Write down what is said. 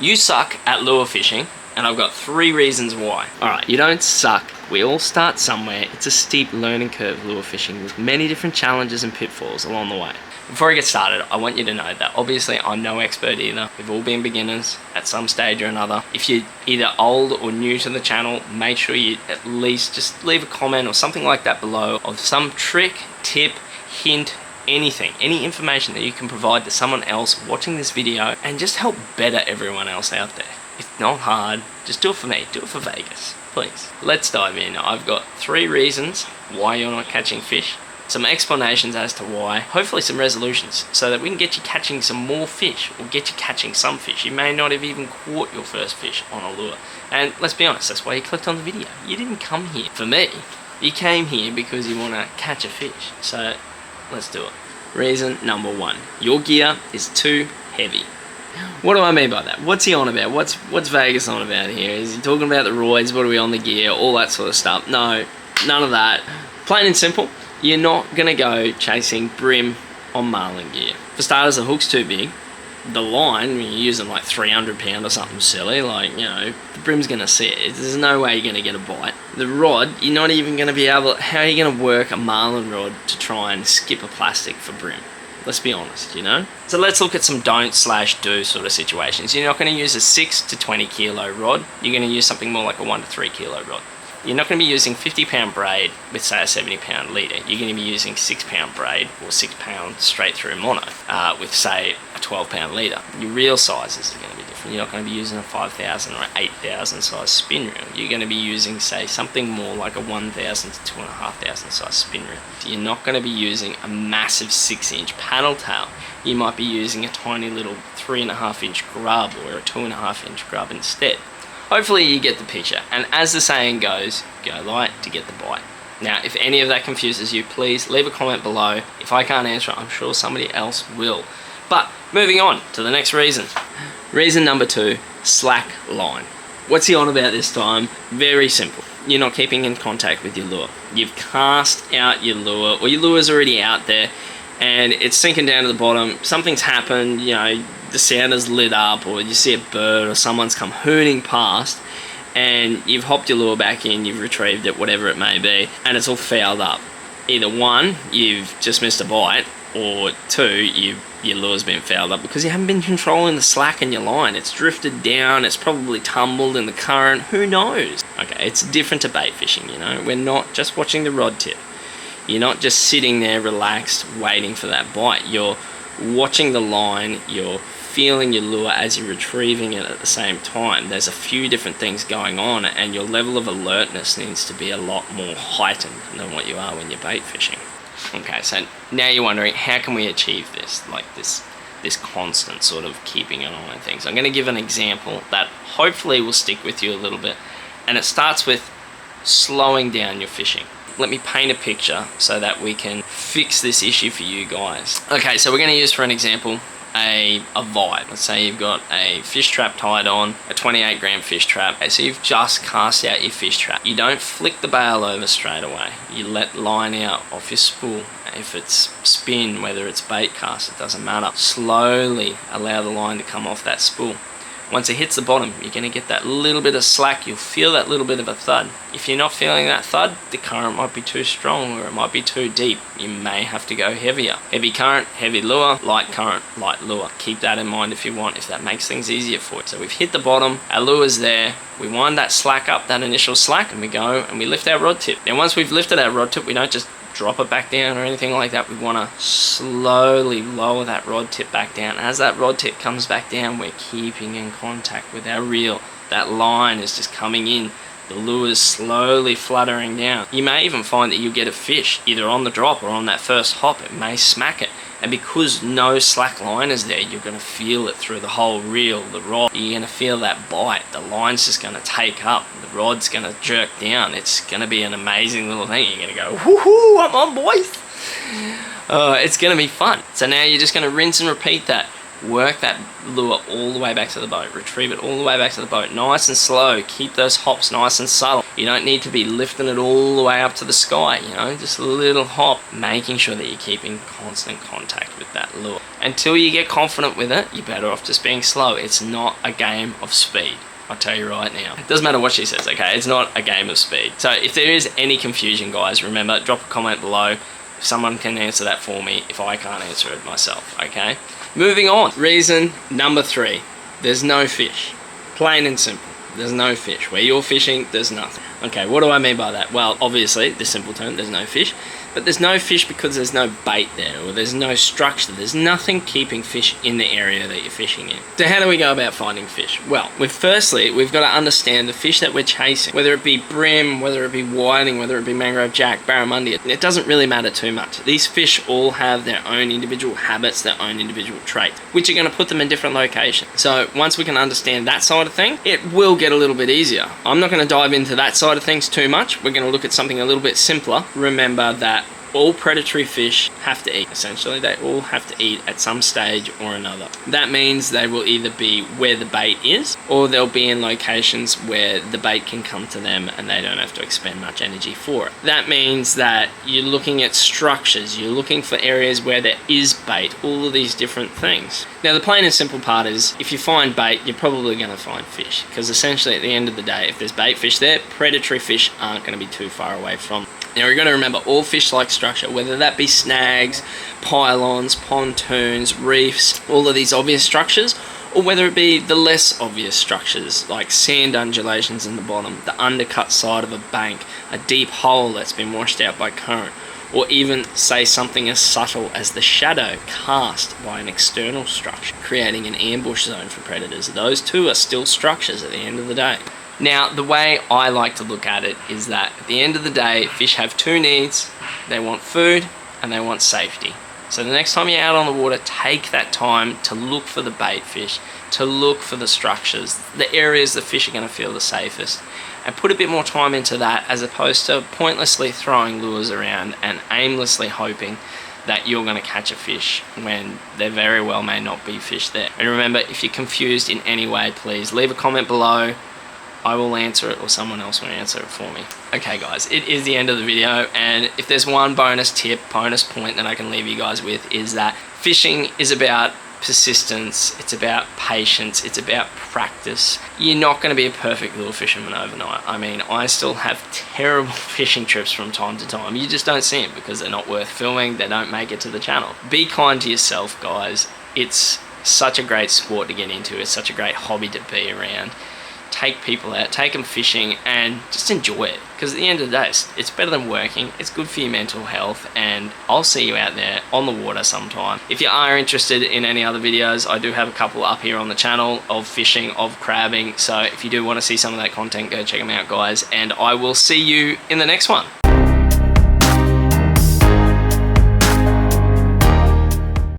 You suck at lure fishing, and I've got 3 reasons why. Alright, you don't suck. We all start somewhere. It's a steep learning curve, lure fishing, with many different challenges and pitfalls along the way. Before I get started, I want you to know that obviously I'm no expert either. We've all been beginners at some stage or another. If you're either old or new to the channel, make sure you at least just leave a comment or something like that below of some trick, tip, hint, anything, any information that you can provide to someone else watching this video and just help better everyone else out there. It's not hard, just do it for me, do it for Vegas, please. Let's dive in. I've got 3 reasons why you're not catching fish, some explanations as to why, hopefully some resolutions, so that we can get you catching some more fish, or get you catching some fish. You may not have even caught your first fish on a lure. And let's be honest, that's why you clicked on the video. You didn't come here for me. You came here because you want to catch a fish. So let's do it. Reason number 1, your gear is too heavy. What do I mean by that? What's he on about? What's Vegas on about here? Is he talking about the roids? What are we on the gear? All that sort of stuff. No, none of that. Plain and simple, you're not going to go chasing brim on marlin gear. For starters, the hook's too big. The line, when you're using like 300 pound or something silly, like, you know, the brim's going to see it. There's no way you're going to get a bite. The rod, you're not even going to be able, how are you going to work a marlin rod to try and skip a plastic for brim? Let's be honest, you know? So let's look at some don't/do sort of situations. You're not going to use a 6 to 20 kilo rod. You're going to use something more like a 1 to 3 kilo rod. You're not going to be using 50 pound braid with, say, a 70 pound leader. You're going to be using 6 pound braid or 6 pound straight through mono with, say, a 12 pound leader. Your reel sizes are going to be different. You're not going to be using a 5,000 or 8,000 size spin reel. You're going to be using, say, something more like a 1,000 to 2,500 size spin reel. You're not going to be using a massive 6-inch paddle tail. You might be using a tiny little 3.5-inch grub or a 2.5-inch grub instead. Hopefully you get the picture, and as the saying goes, go light to get the bite. Now, if any of that confuses you, please leave a comment below. If I can't answer it, I'm sure somebody else will. But moving on to the next reason. Reason number 2, slack line. What's he on about this time? Very simple. You're not keeping in contact with your lure. You've cast out your lure, or your lure's already out there, and it's sinking down to the bottom. Something's happened, you know, the sound is lit up, or you see a bird, or someone's come hooning past, and you've hopped your lure back in, you've retrieved it, whatever it may be, and it's all fouled up. Either 1, you've just missed a bite, or 2, your lure's been fouled up because you haven't been controlling the slack in your line. It's drifted down, it's probably tumbled in the current, who knows? Okay, it's different to bait fishing, you know. We're not just watching the rod tip. You're not just sitting there relaxed waiting for that bite. You're watching the line, you're feeling your lure as you're retrieving it at the same time. There's a few different things going on, and your level of alertness needs to be a lot more heightened than what you are when you're bait fishing. Okay, so now you're wondering, how can we achieve this? Like this constant sort of keeping an eye on things. I'm going to give an example that hopefully will stick with you a little bit, and it starts with slowing down your fishing. Let me paint a picture so that we can fix this issue for you guys. Okay, so we're going to use, for an example, a vibe. Let's say you've got a fish trap tied on, a 28 gram fish trap. Okay, so you've just cast out your fish trap. You don't flick the bail over straight away. You let line out off your spool. If it's spin, whether it's bait cast, it doesn't matter. Slowly allow the line to come off that spool. Once it hits the bottom, you're going to get that little bit of slack. You'll feel that little bit of a thud. If you're not feeling that thud, the current might be too strong, or it might be too deep. You may have to go heavier. Heavy current, heavy lure, light current, light lure. Keep that in mind if you want, if that makes things easier for you. So we've hit the bottom, our lure's there, we wind that slack up, that initial slack, and we go and we lift our rod tip. Now once we've lifted our rod tip, we don't just drop it back down or anything like that. We want to slowly lower that rod tip back down. As that rod tip comes back down, we're keeping in contact with our reel. That line is just coming in. The lure's slowly fluttering down. You may even find that you get a fish either on the drop or on that first hop. It may smack it. And because no slack line is there, you're going to feel it through the whole reel, the rod. You're going to feel that bite. The line's just going to take up. The rod's going to jerk down. It's going to be an amazing little thing. You're going to go, woohoo, I'm on, boys. It's going to be fun. So now you're just going to rinse and repeat that. Work that lure all the way back to the boat. Retrieve it all the way back to the boat. Nice and slow. Keep those hops nice and subtle. You don't need to be lifting it all the way up to the sky, you know, just a little hop. Making sure that you're keeping constant contact with that lure. Until you get confident with it, you're better off just being slow. It's not a game of speed. I'll tell you right now. It doesn't matter what she says, okay? It's not a game of speed. So if there is any confusion, guys, remember, drop a comment below. If someone can answer that for me, if I can't answer it myself, okay? Moving on. Reason number 3. There's no fish. Plain and simple. There's no fish. Where you're fishing, there's nothing. Okay, what do I mean by that? Well, obviously, the simple term, there's no fish. But there's no fish because there's no bait there, or there's no structure. There's nothing keeping fish in the area that you're fishing in. So how do we go about finding fish? Well, firstly, we've got to understand the fish that we're chasing. Whether it be brim, whether it be whiting, whether it be mangrove jack, barramundi, it doesn't really matter too much. These fish all have their own individual habits, their own individual traits, which are going to put them in different locations. So once we can understand that side of things, it will get a little bit easier. I'm not going to dive into that side of things too much. We're going to look at something a little bit simpler. Remember that all predatory fish have to eat. Essentially, they all have to eat at some stage or another. That means they will either be where the bait is, or they'll be in locations where the bait can come to them and they don't have to expend much energy for it. That means that you're looking at structures, you're looking for areas where there is bait, all of these different things. Now, the plain and simple part is, if you find bait, you're probably going to find fish, because essentially at the end of the day, if there's bait fish there, predatory fish aren't going to be too far away from. Now, you've got to remember, all fish like structure, whether that be snags, pylons, pontoons, reefs, all of these obvious structures, or whether it be the less obvious structures like sand undulations in the bottom, the undercut side of a bank, a deep hole that's been washed out by current, or even, say, something as subtle as the shadow cast by an external structure, creating an ambush zone for predators. Those two are still structures at the end of the day. Now, the way I like to look at it is that at the end of the day, fish have 2 needs. They want food and they want safety. So the next time you're out on the water, take that time to look for the bait fish, to look for the structures, the areas the fish are going to feel the safest, and put a bit more time into that, as opposed to pointlessly throwing lures around and aimlessly hoping that you're going to catch a fish when there very well may not be fish there. And remember, if you're confused in any way, please leave a comment below. I will answer it, or someone else will answer it for me. Okay guys, it is the end of the video, and if there's one bonus tip, bonus point that I can leave you guys with, is that fishing is about persistence, it's about patience, it's about practice. You're not going to be a perfect lure fisherman overnight. I mean, I still have terrible fishing trips from time to time. You just don't see them because they're not worth filming, they don't make it to the channel. Be kind to yourself, guys. It's such a great sport to get into, it's such a great hobby to be around. Take people out, take them fishing, and just enjoy it, because at the end of the day, it's better than working, it's good for your mental health, and I'll see you out there on the water sometime. If you are interested in any other videos, I do have a couple up here on the channel of fishing, of crabbing, so if you do want to see some of that content, go check them out, guys, and I will see you in the next one.